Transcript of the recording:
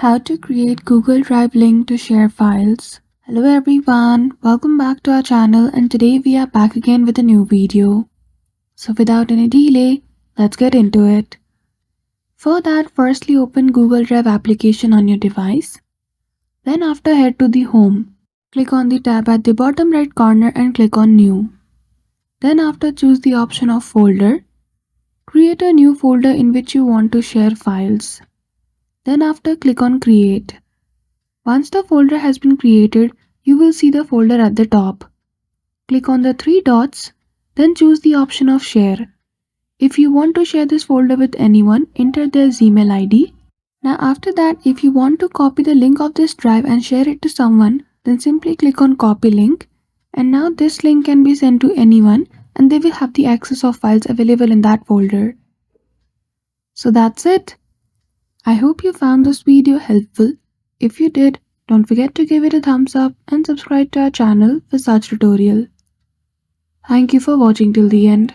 How to create Google Drive link to share files. Hello everyone, welcome back to our channel and today we are back again with a new video. So without any delay, let's get into it. For that, firstly open Google Drive application on your device. Then after head to the home. Click on the tab at the bottom right corner and click on New. Then after choose the option of folder. Create a new folder in which you want to share files. Then after click on Create. Once the folder has been created, you will see the folder at the top. Click on the three dots, then choose the option of Share. If you want to share this folder with anyone, enter their Gmail ID. Now after that, if you want to copy the link of this drive and share it to someone, then simply click on Copy Link. And now this link can be sent to anyone and they will have the access of files available in that folder. So that's it. I hope you found this video helpful. If you did, don't forget to give it a thumbs up and subscribe to our channel for such tutorial. Thank you for watching till the end.